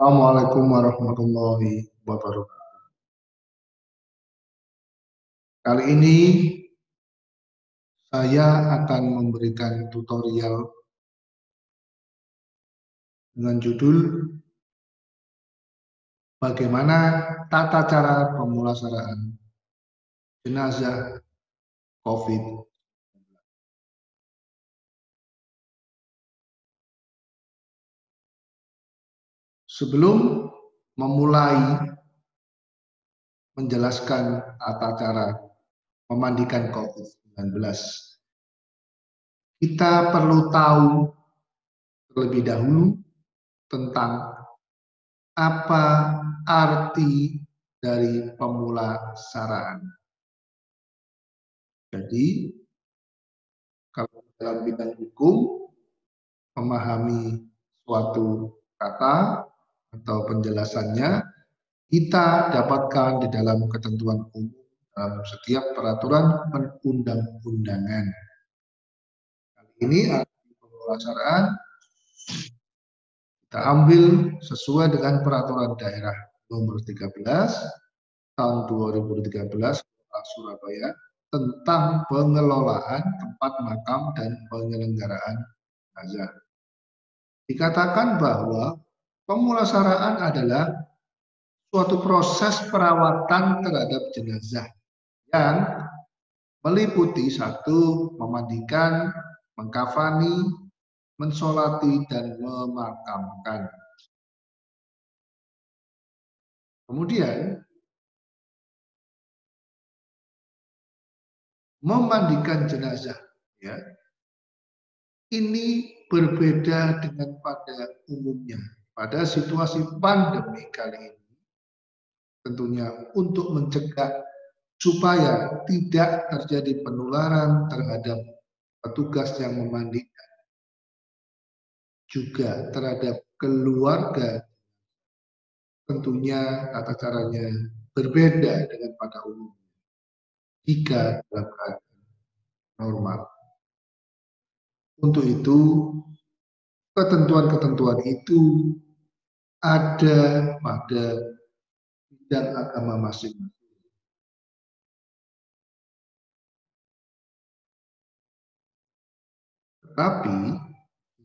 Assalamualaikum warahmatullahi wabarakatuh. Kali ini saya akan memberikan tutorial dengan judul bagaimana tata cara pemulasaraan jenazah COVID. Sebelum memulai menjelaskan tata cara memandikan COVID-19, kita perlu tahu terlebih dahulu tentang apa arti dari pemulasaraan. Jadi, kalau dalam bidang hukum, memahami suatu kata atau penjelasannya, kita dapatkan di dalam ketentuan umum dalam setiap peraturan perundang-undangan. Kali ini arti pemulasaraan kita ambil sesuai dengan peraturan daerah nomor 13 tahun 2013 Surabaya tentang pengelolaan tempat makam dan penyelenggaraan jenazah. Dikatakan bahwa pemulasaraan adalah suatu proses perawatan terhadap jenazah yang meliputi satu, memandikan, mengkafani, mensolati, dan memakamkan. Kemudian, memandikan jenazah, ya, ini berbeda dengan pada umumnya. Pada situasi pandemi kali ini, tentunya untuk mencegah supaya tidak terjadi penularan terhadap petugas yang memandikan, juga terhadap keluarga, tentunya tata caranya berbeda dengan pada umumnya jika dalam keadaan normal. Untuk itu, ketentuan-ketentuan itu ada pada bidang agama masing-masing. Tetapi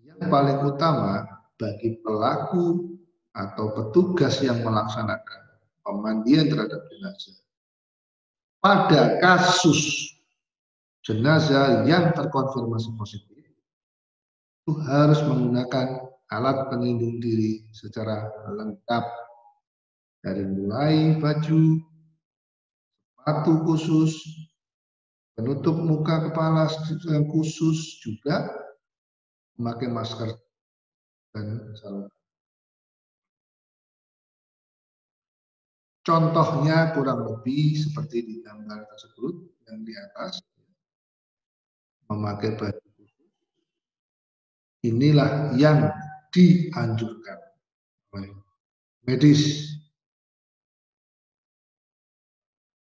yang paling utama bagi pelaku atau petugas yang melaksanakan pemandian terhadap jenazah pada kasus jenazah yang terkonfirmasi positif itu harus menggunakan alat pelindung diri secara lengkap, dari mulai baju, sepatu khusus, penutup muka kepala yang khusus, juga memakai masker dan sarung. Contohnya kurang lebih seperti di gambar tersebut yang di atas, memakai baju khusus. Inilah yang dianjurkan oleh medis.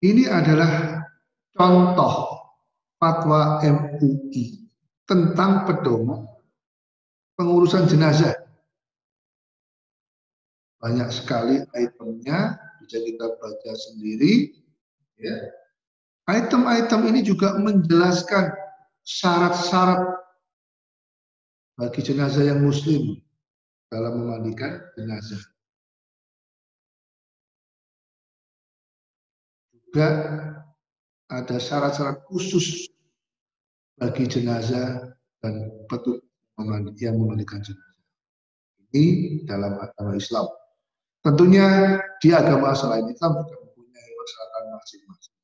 Ini adalah contoh fatwa MUI tentang pedoman pengurusan jenazah. Banyak sekali itemnya, bisa kita baca sendiri. Ya. Item-item ini juga menjelaskan syarat-syarat bagi jenazah yang muslim dalam memandikan jenazah. Juga ada syarat-syarat khusus bagi jenazah dan petugas yang memandikan jenazah. Ini dalam agama Islam. Tentunya di agama selain Islam juga mempunyai persyaratan masing-masing.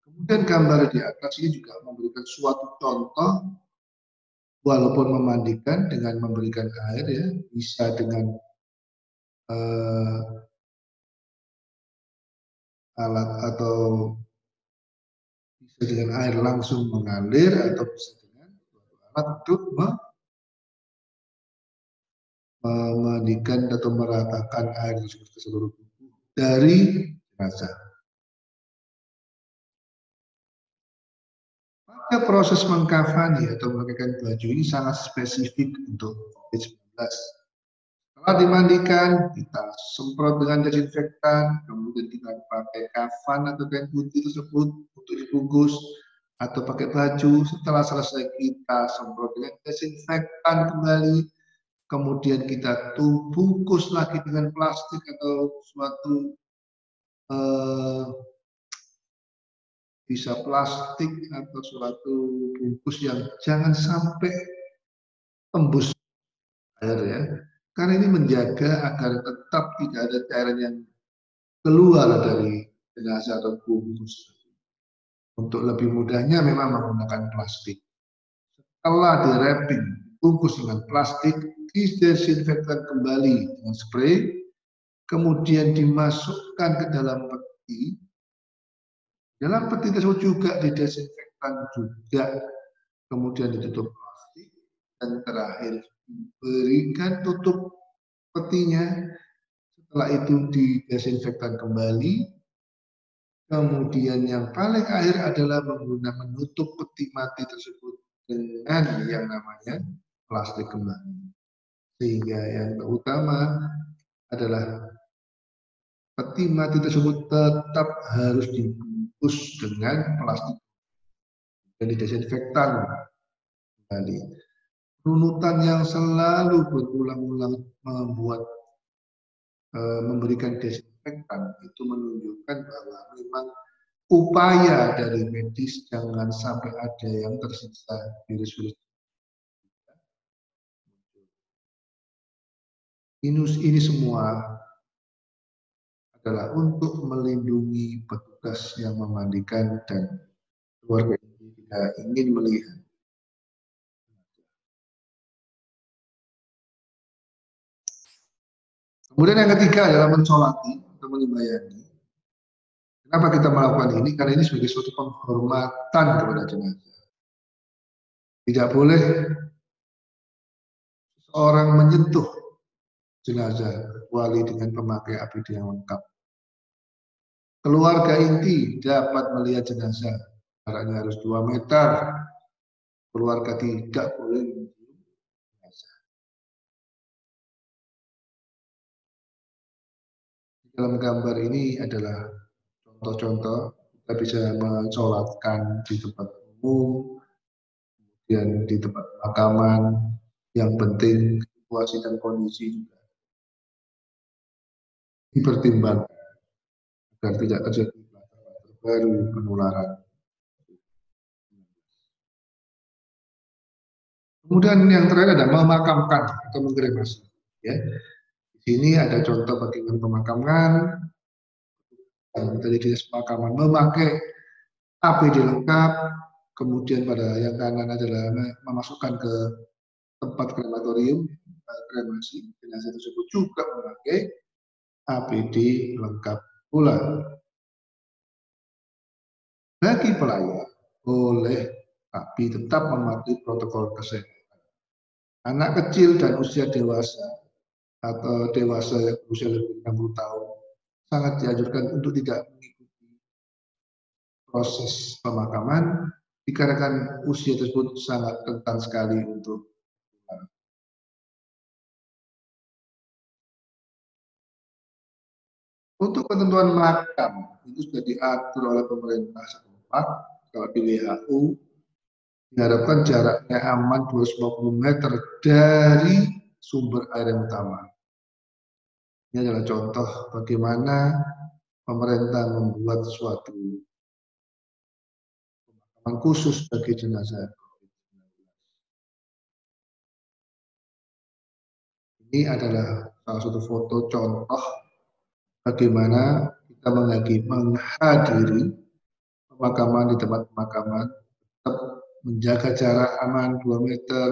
Kemudian gambar di atas ini juga memberikan suatu contoh, walaupun memandikan dengan memberikan air, ya, bisa dengan alat atau bisa dengan air langsung mengalir, atau bisa dengan alat untuk memandikan atau meratakan air tersebut ke seluruh tubuh dari jenazah. Pada proses mengkafani atau memakaikan baju ini sangat spesifik untuk COVID-19. Setelah dimandikan, kita semprot dengan desinfektan, kemudian kita pakai kafan atau kain putih tersebut untuk dibungkus atau pakai baju. Setelah selesai kita semprot dengan desinfektan kembali, kemudian kita bungkus lagi dengan plastik atau suatu bisa plastik atau suatu bungkus yang jangan sampai tembus air ya. Karena ini menjaga agar tetap tidak ada cairan yang keluar dari jenazah atau bungkus. Untuk lebih mudahnya memang menggunakan plastik. Setelah di wrapping, bungkus dengan plastik, didesinfektan kembali dengan spray, kemudian dimasukkan ke dalam peti. Dalam peti tersebut juga didesinfektan juga, kemudian ditutup plastik, dan terakhir diberikan tutup petinya. Setelah itu didesinfektan kembali. Kemudian yang paling akhir adalah menutup peti mati tersebut dengan yang namanya plastik kembali. Sehingga yang utama adalah peti mati tersebut tetap harus dibungkus dengan plastik dan didesinfektan kembali. Runutan yang selalu berulang-ulang memberikan desinfektan itu menunjukkan bahwa memang upaya dari medis jangan sampai ada yang tersisa virus-virus. Ini semua adalah untuk melindungi petugas yang memandikan dan keluarga ini tidak ingin melihat. Kemudian yang ketiga adalah mensolati atau menyembayangi. Kenapa kita melakukan ini? Karena ini sebagai suatu penghormatan kepada jenazah. Tidak boleh seorang menyentuh jenazah kecuali dengan pemakai APD yang lengkap. Keluarga inti dapat melihat jenazah, jaraknya harus 2 meter. Keluarga tidak boleh mencium jenazah. Dalam gambar ini adalah contoh-contoh kita bisa mensolatkan di tempat umum, kemudian di tempat pemakaman. Yang penting situasi dan kondisi juga dipertimbangkan agar tidak terjadi kluster baru penularan. Kemudian yang terakhir adalah memakamkan atau mengkremasi. Ya. Di sini ada contoh bagaimana pemakaman yang terjadi di pemakaman memakai APD lengkap, kemudian pada yang kanan adalah memasukkan ke tempat krematorium, kremasi, jenazah tersebut juga memakai APD lengkap pula. Bagi pelayan, boleh tapi tetap mematuhi protokol kesehatan. Anak kecil dan usia dewasa atau dewasa yang berusia lebih 60 tahun sangat dianjurkan untuk tidak mengikuti proses pemakaman dikarenakan usia tersebut sangat rentan sekali untuk ketentuan makam itu sudah diatur oleh pemerintah setempat. Kalau di WHO diharapkan jaraknya aman 250 meter dari sumber air yang utama. Ini adalah contoh bagaimana pemerintah membuat suatu pemakaman khusus bagi jenazah. Ini adalah salah satu foto contoh bagaimana kita menghadiri pemakaman di tempat pemakaman, tetap menjaga jarak aman 2 meter,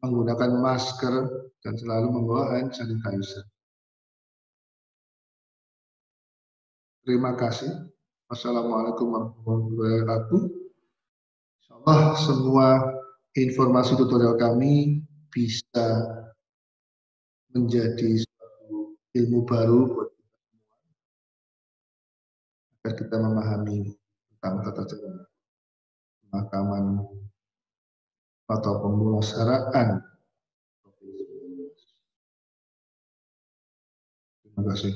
menggunakan masker, dan selalu membawa hand sanitizer. Terima kasih. Wassalamualaikum warahmatullahi wabarakatuh. Insyaallah semua informasi tutorial kami bisa menjadi suatu ilmu baru buat kita semua agar kita memahami tentang tata cara pemakaman atau pemulasaraan Terima kasih.